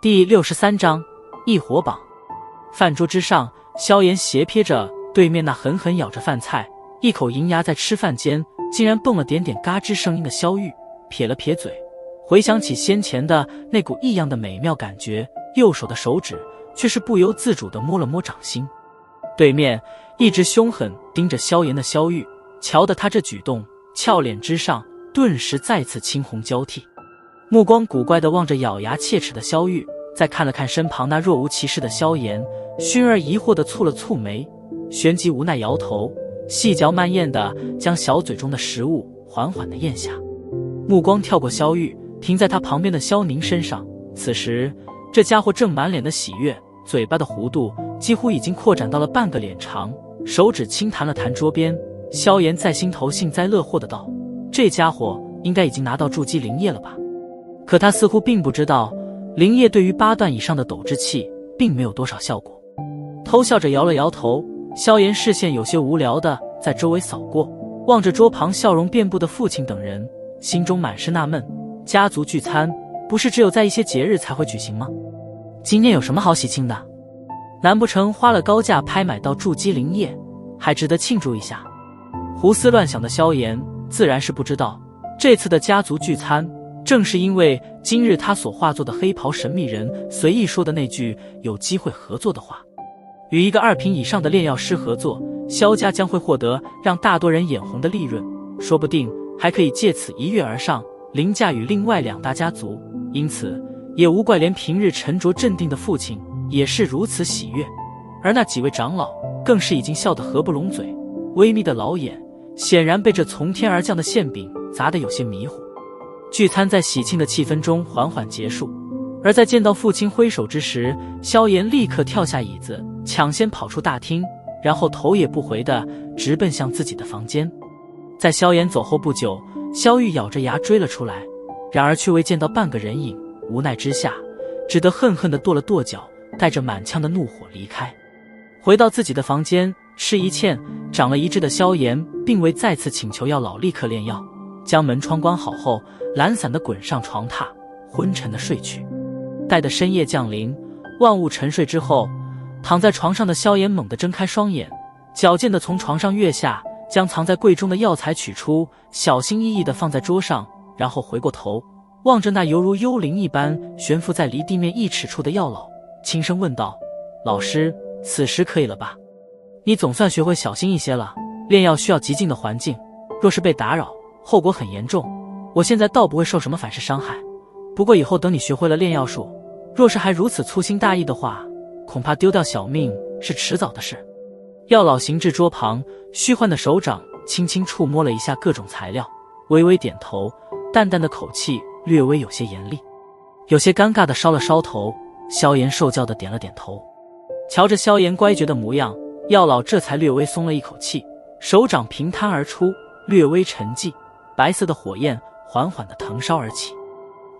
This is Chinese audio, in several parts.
第63章一火榜。饭桌之上，萧炎斜瞥着对面那狠狠咬着饭菜，一口银牙在吃饭间竟然蹦了点点嘎吱声音的萧玉，撇了撇嘴，回想起先前的那股异样的美妙感觉，右手的手指却是不由自主地摸了摸掌心。对面一直凶狠盯着萧炎的萧玉，瞧得他这举动，俏脸之上顿时再次青红交替，目光古怪地望着咬牙切齿的萧玉，再看了看身旁那若无其事的萧炎，熏儿疑惑地蹙了蹙眉，旋即无奈摇头，细嚼慢咽地将小嘴中的食物缓缓地咽下，目光跳过萧玉，停在他旁边的萧宁身上。此时这家伙正满脸的喜悦，嘴巴的弧度几乎已经扩展到了半个脸长，手指轻弹了弹桌边。萧炎在心头幸灾乐祸的道：这家伙应该已经拿到筑基灵液了吧？可他似乎并不知道，灵液对于8段以上的斗之气并没有多少效果。偷笑着摇了摇头，萧炎视线有些无聊的在周围扫过，望着桌旁笑容遍布的父亲等人，心中满是纳闷，家族聚餐不是只有在一些节日才会举行吗？今天有什么好喜庆的？难不成花了高价拍买到筑基灵液，还值得庆祝一下？胡思乱想的萧炎自然是不知道，这次的家族聚餐正是因为今日他所化作的黑袍神秘人随意说的那句有机会合作的话。与一个2品以上的炼药师合作，萧家将会获得让大多人眼红的利润，说不定还可以借此一跃而上，凌驾于另外2大家族。因此也无怪连平日沉着镇定的父亲也是如此喜悦，而那几位长老更是已经笑得合不拢嘴，微眯的老眼显然被这从天而降的馅饼砸得有些迷糊。聚餐在喜庆的气氛中缓缓结束，而在见到父亲挥手之时，萧炎立刻跳下椅子，抢先跑出大厅，然后头也不回地直奔向自己的房间。在萧炎走后不久，萧玉咬着牙追了出来，然而却未见到半个人影，无奈之下只得恨恨地跺了跺脚，带着满腔的怒火离开。回到自己的房间，吃一堑长了一智的萧炎并未再次请求药老立刻炼药，将门窗关好后，懒散地滚上床榻，昏沉地睡去。待得深夜降临，万物沉睡之后，躺在床上的萧炎猛地睁开双眼，矫健地从床上跃下，将藏在柜中的药材取出，小心翼翼地放在桌上，然后回过头望着那犹如幽灵一般悬浮在离地面1尺处的药老，轻声问道：老师，此时可以了吧？你总算学会小心一些了，炼药需要极静的环境，若是被打扰，后果很严重。我现在倒不会受什么反噬伤害，不过以后等你学会了炼药术，若是还如此粗心大意的话，恐怕丢掉小命是迟早的事。药老行至桌旁，虚幻的手掌轻轻触摸了一下各种材料，微微点头，淡淡的口气略微有些严厉。有些尴尬的烧了烧头，萧炎受教的点了点头。瞧着萧炎乖觉的模样，药老这才略微松了一口气，手掌平摊而出，略微沉寂，白色的火焰缓缓地腾烧而起，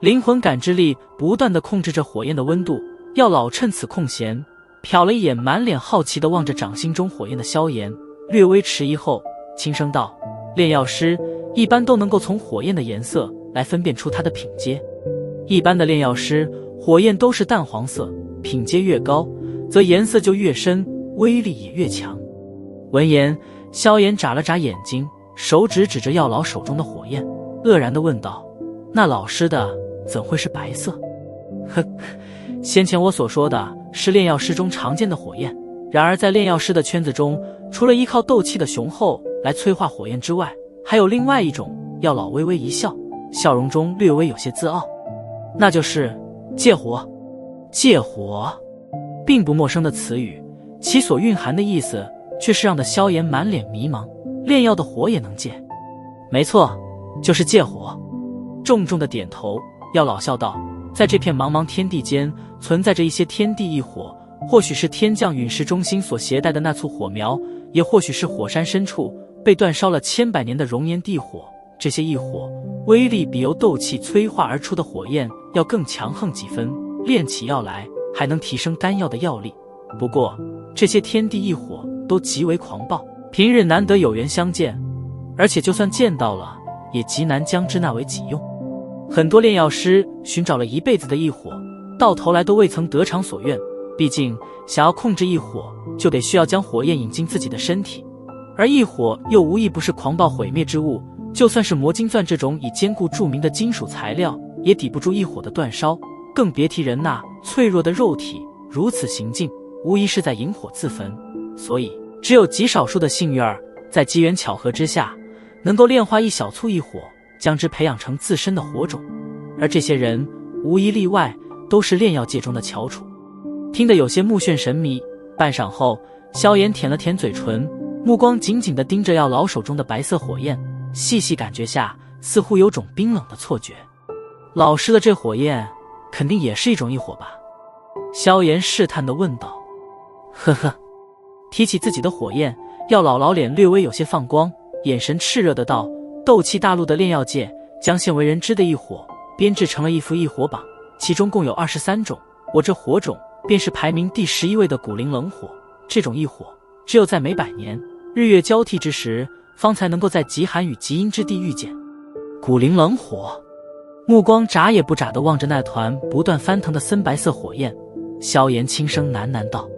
灵魂感知力不断地控制着火焰的温度。药老趁此空闲，瞟了一眼满脸好奇地望着掌心中火焰的萧炎，略微迟疑后轻声道：炼药师一般都能够从火焰的颜色来分辨出它的品阶，一般的炼药师火焰都是淡黄色，品阶越高则颜色就越深，威力也越强。闻言，萧炎眨了眨眼睛，手指指着药老手中的火焰，愕然地问道：那老师的怎会是白色？呵，先前我所说的是炼药师中常见的火焰，然而在炼药师的圈子中，除了依靠斗气的雄厚来催化火焰之外，还有另外一种。药老微微一笑，笑容中略微有些自傲，那就是借火。借火并不陌生的词语，其所蕴含的意思却是让的萧炎满脸迷茫。炼药的火也能借？没错，就是借火。重重的点头，药老笑道：在这片茫茫天地间，存在着一些天地异火，或许是天降陨石中心所携带的那簇火苗，也或许是火山深处被煅烧了千百年的熔岩地火。这些异火威力比由斗气催化而出的火焰要更强横几分，炼起药来还能提升丹药的药力。不过这些天地异火都极为狂暴，平日难得有缘相见，而且就算见到了，也极难将之纳为己用。很多炼药师寻找了一辈子的异火，到头来都未曾得偿所愿。毕竟想要控制异火，就得需要将火焰引进自己的身体，而异火又无疑不是狂暴毁灭之物，就算是魔晶钻这种以坚固著名的金属材料，也抵不住异火的煅烧，更别提人那脆弱的肉体。如此行径，无疑是在引火自焚。所以，只有极少数的幸运儿，在机缘巧合之下，能够炼化一小簇异火，将之培养成自身的火种。而这些人，无一例外，都是炼药界中的翘楚。听得有些目眩神迷，半晌后，萧炎舔了舔嘴唇，目光紧紧地盯着药老手中的白色火焰，细细感觉下，似乎有种冰冷的错觉。老师的这火焰，肯定也是一种异火吧？萧炎试探地问道。呵呵，提起自己的火焰，药老老脸略微有些放光，眼神炽热的道：斗气大陆的炼药界将现为人知的异火编制成了一副异火榜，其中共有23种，我这火种便是排名第11位的古灵冷火。这种异火只有在每100年日月交替之时，方才能够在极寒与极阴之地遇见。古灵冷火，目光眨也不眨地望着那团不断翻腾的森白色火焰，萧炎轻声喃喃道。